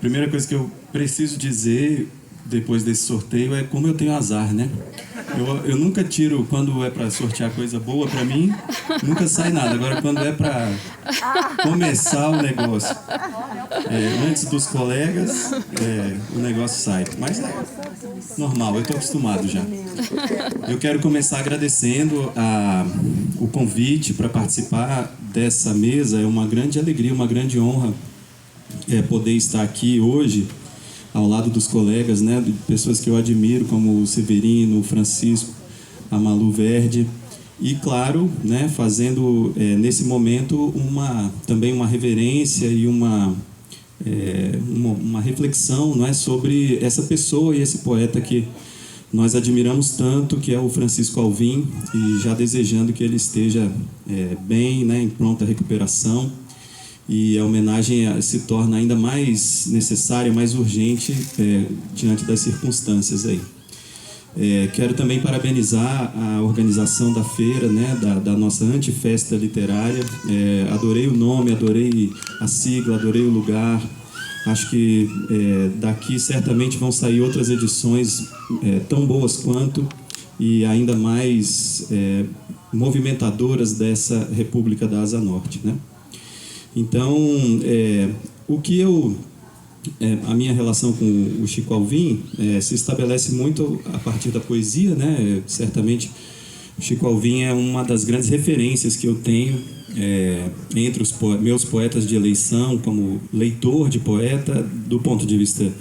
primeira coisa que eu preciso dizer depois desse sorteio é como eu tenho azar, né? Eu nunca tiro, quando é para sortear coisa boa para mim, nunca sai nada. Agora, quando é para começar o negócio, antes dos colegas, o negócio sai. Mas é normal, eu estou acostumado já. Eu quero começar agradecendo o convite para participar dessa mesa. É uma grande alegria, uma grande honra poder estar aqui hoje ao lado dos colegas, né, de pessoas que eu admiro, como o Severino, o Francisco, a Malu Verde, e claro, né, fazendo nesse momento também uma reverência e uma reflexão, não é, sobre essa pessoa e esse poeta que nós admiramos tanto, que é o Francisco Alvim, e já desejando que ele esteja bem, né, em pronta recuperação. E a homenagem se torna ainda mais necessária, mais urgente diante das circunstâncias aí. Quero também parabenizar a organização da feira, né, da nossa antifesta literária. Adorei o nome, adorei a sigla, adorei o lugar. Acho que daqui certamente vão sair outras edições tão boas quanto e ainda mais movimentadoras dessa República da Asa Norte, né? Então, a minha relação com o Chico Alvim se estabelece muito a partir da poesia, né? Certamente, o Chico Alvim é uma das grandes referências que eu tenho entre os meus poetas de eleição, como leitor de poeta, do ponto de vista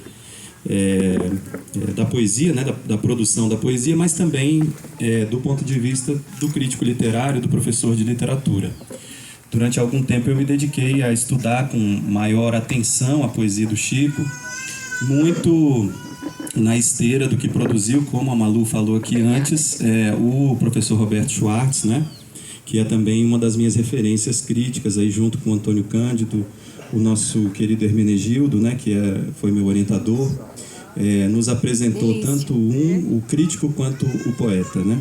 da poesia, né? Da produção da poesia, mas também do ponto de vista do crítico literário, do professor de literatura. Durante algum tempo eu me dediquei a estudar com maior atenção a poesia do Chico, muito na esteira do que produziu, como a Malu falou aqui antes, o professor Roberto Schwartz, né, que é também uma das minhas referências críticas, aí, junto com o Antônio Cândido, o nosso querido Hermenegildo, né, que foi meu orientador, nos apresentou tanto o crítico quanto o poeta, né?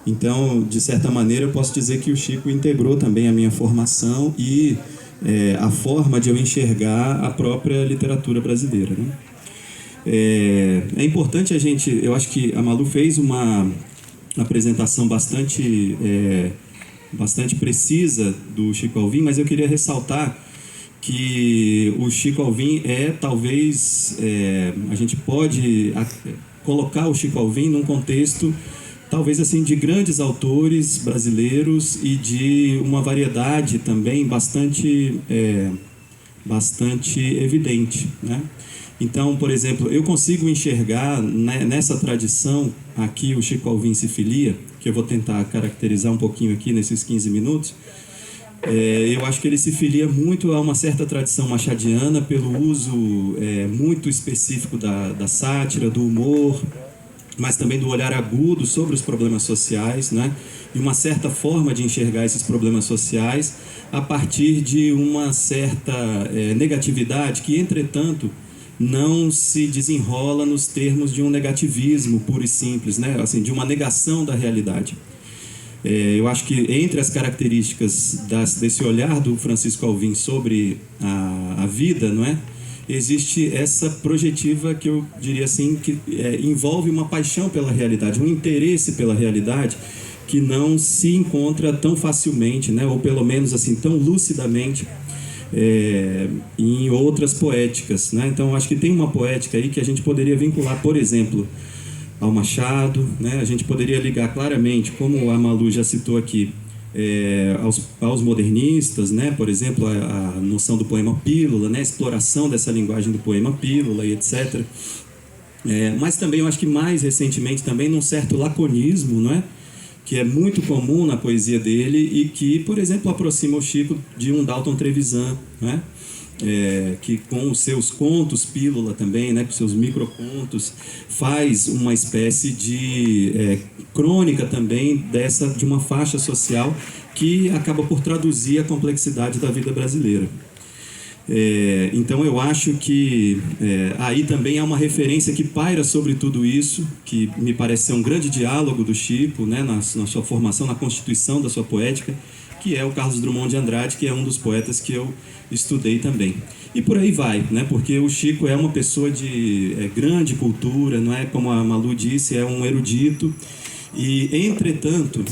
Então, de certa maneira, eu posso dizer que o Chico integrou também a minha formação e a forma de eu enxergar a própria literatura brasileira, né? É importante eu acho que a Malu fez uma apresentação bastante precisa do Chico Alvim, mas eu queria ressaltar que o Chico Alvim talvez, a gente pode colocar o Chico Alvim num contexto talvez assim de grandes autores brasileiros e de uma variedade também bastante evidente, né? Então, por exemplo, eu consigo enxergar nessa tradição aqui o Chico Alvim se filia, que eu vou tentar caracterizar um pouquinho aqui nesses 15 minutos. Eu acho que ele se filia muito a uma certa tradição machadiana pelo uso muito específico da sátira, do humor, mas também do olhar agudo sobre os problemas sociais, né? E uma certa forma de enxergar esses problemas sociais a partir de uma certa negatividade que, entretanto, não se desenrola nos termos de um negativismo puro e simples, né? Assim, de uma negação da realidade. Eu acho que entre as características desse olhar do Francisco Alvim sobre a vida, não é? Existe essa projetiva que eu diria assim, que envolve uma paixão pela realidade, um interesse pela realidade que não se encontra tão facilmente, né, ou pelo menos assim, tão lucidamente em outras poéticas, né? Então, acho que tem uma poética aí que a gente poderia vincular, por exemplo, ao Machado, né? A gente poderia ligar claramente, como a Malu já citou aqui, aos modernistas, né? Por exemplo, a noção do poema pílula, né? A exploração dessa linguagem do poema pílula e etc. Mas também eu acho que mais recentemente também num certo laconismo, não é? Que é muito comum na poesia dele e que, por exemplo, aproxima o Chico de um Dalton Trevisan, né? Que com os seus contos pílula também, né, com seus microcontos, faz uma espécie de crônica também de uma faixa social que acaba por traduzir a complexidade da vida brasileira. Então eu acho que aí também há uma referência que paira sobre tudo isso, que me parece ser um grande diálogo do Chico, né, na sua formação, na constituição da sua poética, que é o Carlos Drummond de Andrade, que é um dos poetas que eu estudei também. E por aí vai, né? Porque o Chico é uma pessoa de grande cultura, não é, como a Malu disse, é um erudito. E, entretanto,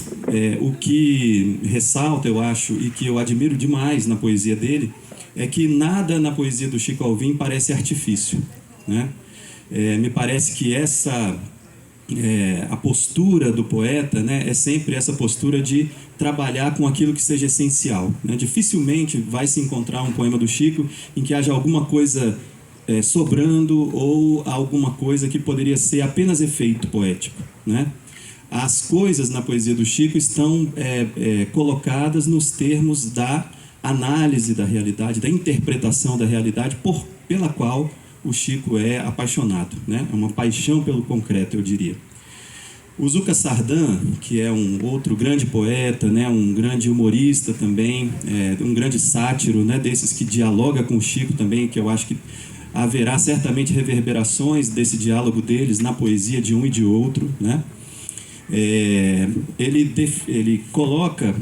o que ressalta, eu acho, e que eu admiro demais na poesia dele, é que nada na poesia do Chico Alvim parece artifício, né? Me parece que a postura do poeta, né, é sempre essa postura de trabalhar com aquilo que seja essencial, né? Dificilmente vai se encontrar um poema do Chico em que haja alguma coisa sobrando ou alguma coisa que poderia ser apenas efeito poético, né? As coisas na poesia do Chico estão colocadas nos termos da análise da realidade, da interpretação da realidade pela qual o Chico é apaixonado, né? É uma paixão pelo concreto, eu diria. O Zuca Sardan, que é um outro grande poeta, né? Um grande humorista também, um grande sátiro, né? Desses que dialoga com o Chico também, que eu acho que haverá certamente reverberações desse diálogo deles na poesia de um e de outro, né? Ele coloca,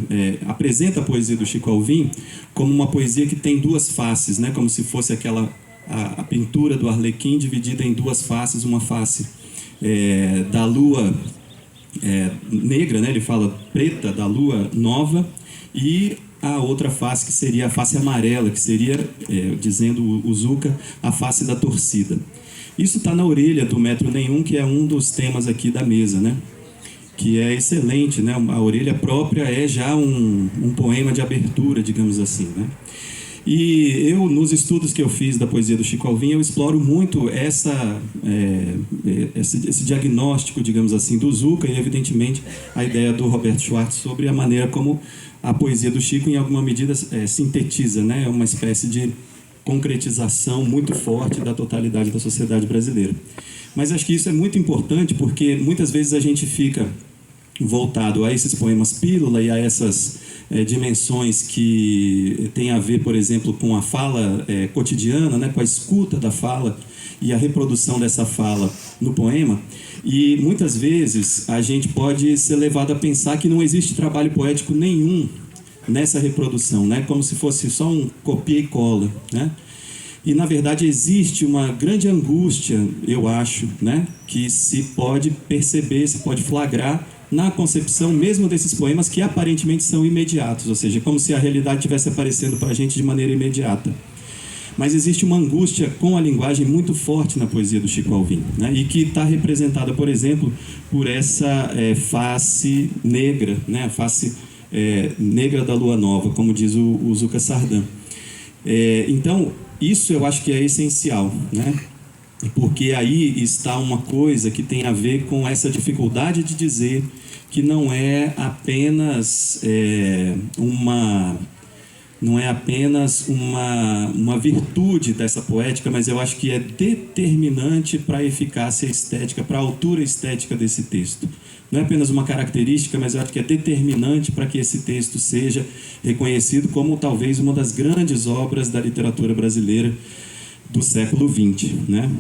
apresenta a poesia do Chico Alvim como uma poesia que tem duas faces, né? Como se fosse a pintura do Arlequim dividida em duas faces, uma face da lua negra, né? Ele fala preta, da lua nova, e a outra face que seria a face amarela, que seria, dizendo o Zuca, a face da torcida. Isso está na orelha do Metro Nenhum, que é um dos temas aqui da mesa, né? Que é excelente, né? A orelha própria é já um poema de abertura, digamos assim, né? E eu, nos estudos que eu fiz da poesia do Chico Alvim, eu exploro muito esse diagnóstico, digamos assim, do Zuca e, evidentemente, a ideia do Roberto Schwartz sobre a maneira como a poesia do Chico, em alguma medida, sintetiza, né? É uma espécie de concretização muito forte da totalidade da sociedade brasileira. Mas acho que isso é muito importante porque muitas vezes a gente fica voltado a esses poemas pílula e a essas dimensões que têm a ver, por exemplo, com a fala cotidiana, né, com a escuta da fala e a reprodução dessa fala no poema. E muitas vezes a gente pode ser levado a pensar que não existe trabalho poético nenhum nessa reprodução, né, como se fosse só um copia e cola, né? E, na verdade, existe uma grande angústia, eu acho, né, que se pode perceber, se pode flagrar na concepção mesmo desses poemas que aparentemente são imediatos, ou seja, como se a realidade estivesse aparecendo para a gente de maneira imediata. Mas existe uma angústia com a linguagem muito forte na poesia do Chico Alvim, né, e que está representada, por exemplo, por essa face negra, né, a face negra da lua nova, como diz o Zuca Sardan. Então, isso eu acho que é essencial, né? Porque aí está uma coisa que tem a ver com essa dificuldade de dizer que não é apenas uma virtude dessa poética, mas eu acho que é determinante para a eficácia estética, para a altura estética desse texto. Não é apenas uma característica, mas eu acho que é determinante para que esse texto seja reconhecido como talvez uma das grandes obras da literatura brasileira do século XX, né?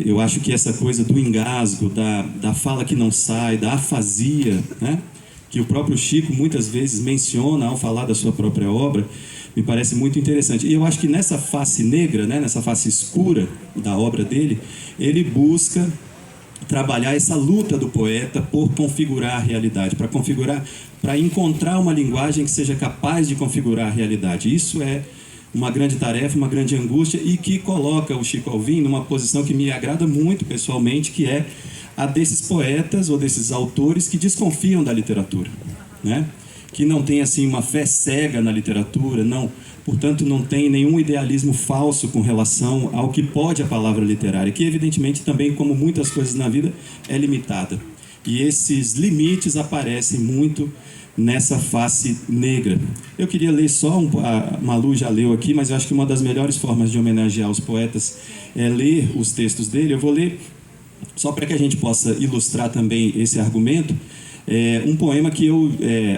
Eu acho que essa coisa do engasgo, da fala que não sai, da afasia, né, que o próprio Chico muitas vezes menciona ao falar da sua própria obra, me parece muito interessante. E eu acho que nessa face negra, né, nessa face escura da obra dele, ele busca trabalhar essa luta do poeta por configurar a realidade, para encontrar uma linguagem que seja capaz de configurar a realidade. Isso é uma grande tarefa, uma grande angústia, e que coloca o Chico Alvim numa posição que me agrada muito pessoalmente, que é a desses poetas ou desses autores que desconfiam da literatura, né? Que não tem assim uma fé cega na literatura, portanto não tem nenhum idealismo falso com relação ao que pode a palavra literária, que evidentemente também, como muitas coisas na vida, é limitada. E esses limites aparecem muito nessa face negra. Eu queria ler só a Malu já leu aqui, mas eu acho que uma das melhores formas de homenagear os poetas é ler os textos dele. Eu vou ler, só para que a gente possa ilustrar também esse argumento, um poema que eu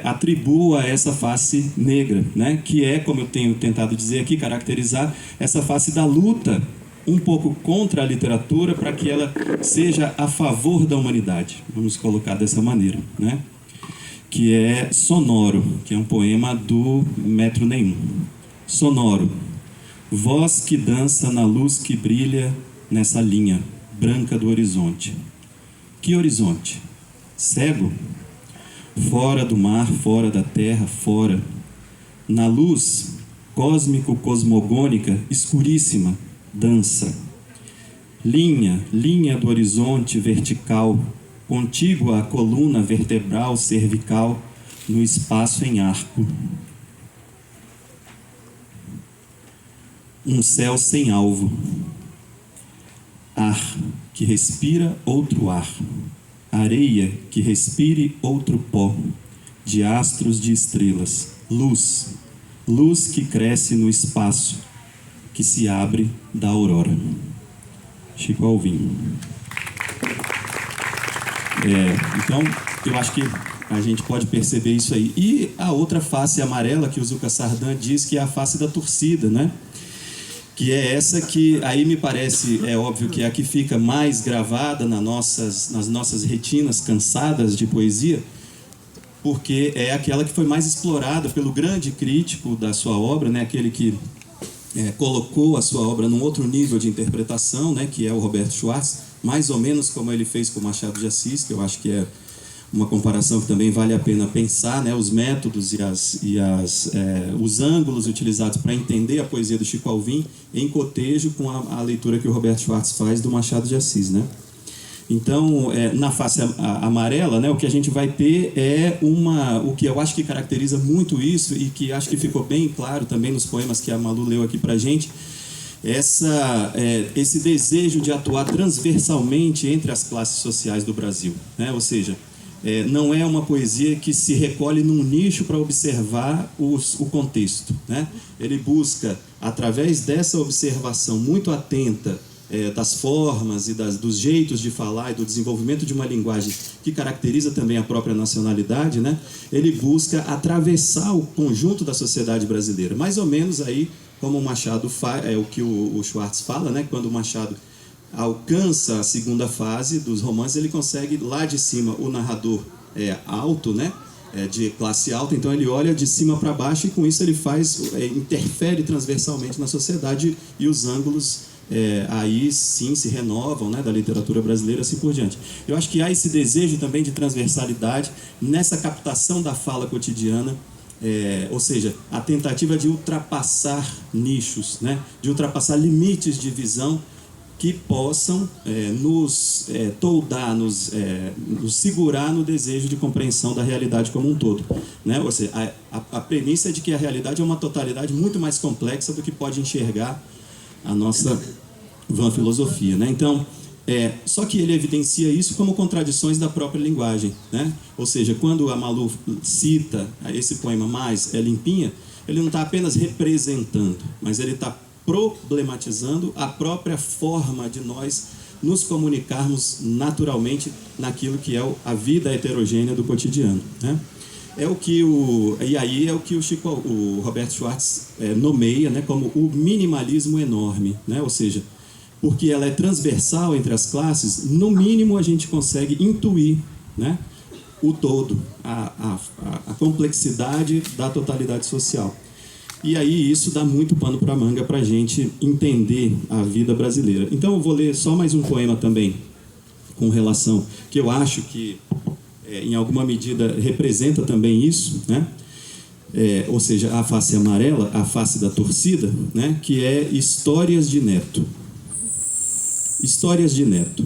atribuo a essa face negra, né? Que é, como eu tenho tentado dizer aqui, caracterizar essa face da luta um pouco contra a literatura para que ela seja a favor da humanidade. Vamos colocar dessa maneira, né? que é Sonoro, que é um poema do Metro Nenhum. Sonoro. Voz que dança na luz que brilha nessa linha branca do horizonte. Que horizonte? Cego? Fora do mar, fora da terra, fora. Na luz cósmico-cosmogônica, escuríssima, dança. Linha, linha do horizonte vertical, contígua à coluna vertebral cervical, no espaço em arco. Um céu sem alvo. Ar que respira outro ar. Areia que respire outro pó. De astros, de estrelas. Luz. Luz que cresce no espaço, que se abre da aurora. Chico Alvim. Então, eu acho que a gente pode perceber isso aí. E a outra face amarela que o Zuka Sardan diz que é a face da torcida, né? Que é essa que aí me parece, é óbvio que é a que fica mais gravada nas nossas retinas cansadas de poesia, porque é aquela que foi mais explorada pelo grande crítico da sua obra, né? Aquele que colocou a sua obra num outro nível de interpretação, né? Que é o Roberto Schwartz, mais ou menos como ele fez com Machado de Assis, que eu acho que é uma comparação que também vale a pena pensar, né? Os métodos e os ângulos utilizados para entender a poesia do Chico Alvim em cotejo com a leitura que o Roberto Schwartz faz do Machado de Assis, né? Então, na face amarela, né, o que a gente vai ter é o que eu acho que caracteriza muito isso e que acho que ficou bem claro também nos poemas que a Malu leu aqui para a gente, esse desejo de atuar transversalmente entre as classes sociais do Brasil, né? Ou seja, não é uma poesia que se recolhe num nicho para observar o contexto, né? Ele busca, através dessa observação muito atenta das formas e dos jeitos de falar e do desenvolvimento de uma linguagem que caracteriza também a própria nacionalidade, né? Ele busca atravessar o conjunto da sociedade brasileira, mais ou menos aí como o Machado faz, o que o Schwartz fala, né? Quando o Machado alcança a segunda fase dos romances, ele consegue lá de cima o narrador alto, né? De classe alta, então ele olha de cima para baixo e com isso ele interfere transversalmente na sociedade e os ângulos aí sim se renovam, né, da literatura brasileira, assim por diante. Eu acho que há esse desejo também de transversalidade nessa captação da fala cotidiana, ou seja, a tentativa de ultrapassar nichos, né, de ultrapassar limites de visão que possam nos toldar, nos segurar no desejo de compreensão da realidade como um todo, né? Ou seja, a premissa é de que a realidade é uma totalidade muito mais complexa do que pode enxergar a nossa vã filosofia, né? Então, só que ele evidencia isso como contradições da própria linguagem, né? Ou seja, quando a Malu cita esse poema Mais é Limpinha, ele não está apenas representando, mas ele está problematizando a própria forma de nós nos comunicarmos naturalmente naquilo que é a vida heterogênea do cotidiano, né? E aí é o que o Roberto Schwartz nomeia, né, como o minimalismo enorme, né? Ou seja, porque ela é transversal entre as classes, no mínimo a gente consegue intuir, né, o todo, a complexidade da totalidade social. E aí isso dá muito pano para manga para a gente entender a vida brasileira. Então eu vou ler só mais um poema também, com relação, que eu acho que em alguma medida representa também isso, né? Ou seja, a face amarela, a face da torcida, né? Que é Histórias de Neto. Histórias de Neto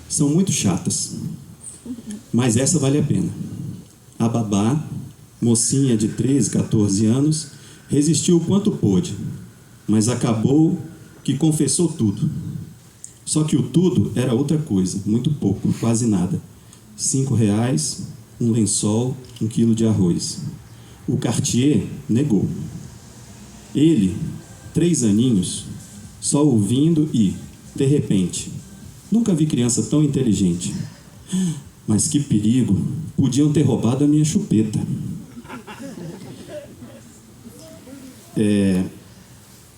são muito chatas, mas essa vale a pena. A babá, mocinha de 13, 14 anos, resistiu o quanto pôde, mas acabou que confessou tudo. Só que o tudo era outra coisa, muito pouco, quase nada. R$5, um lençol, 1 quilo de arroz. O Cartier negou. Ele, 3 aninhos, só ouvindo e, de repente, nunca vi criança tão inteligente. Mas que perigo, podiam ter roubado a minha chupeta.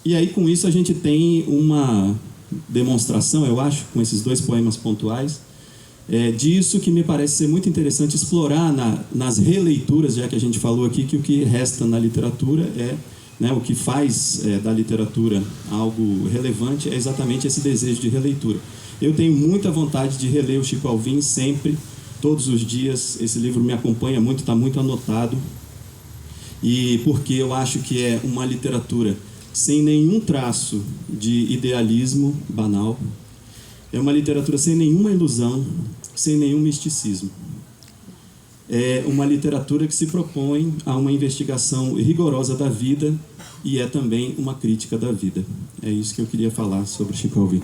E aí com isso a gente tem uma demonstração, eu acho, com esses 2 poemas pontuais, Disso que me parece ser muito interessante explorar nas releituras, já que a gente falou aqui que o que resta na literatura o que faz da literatura algo relevante é exatamente esse desejo de releitura. Eu tenho muita vontade de reler o Chico Alvim sempre, todos os dias. Esse livro me acompanha muito, está muito anotado, e porque eu acho que é uma literatura sem nenhum traço de idealismo banal, é uma literatura sem nenhuma ilusão, sem nenhum misticismo. É uma literatura que se propõe a uma investigação rigorosa da vida e é também uma crítica da vida. É isso que eu queria falar sobre Chico Alvim.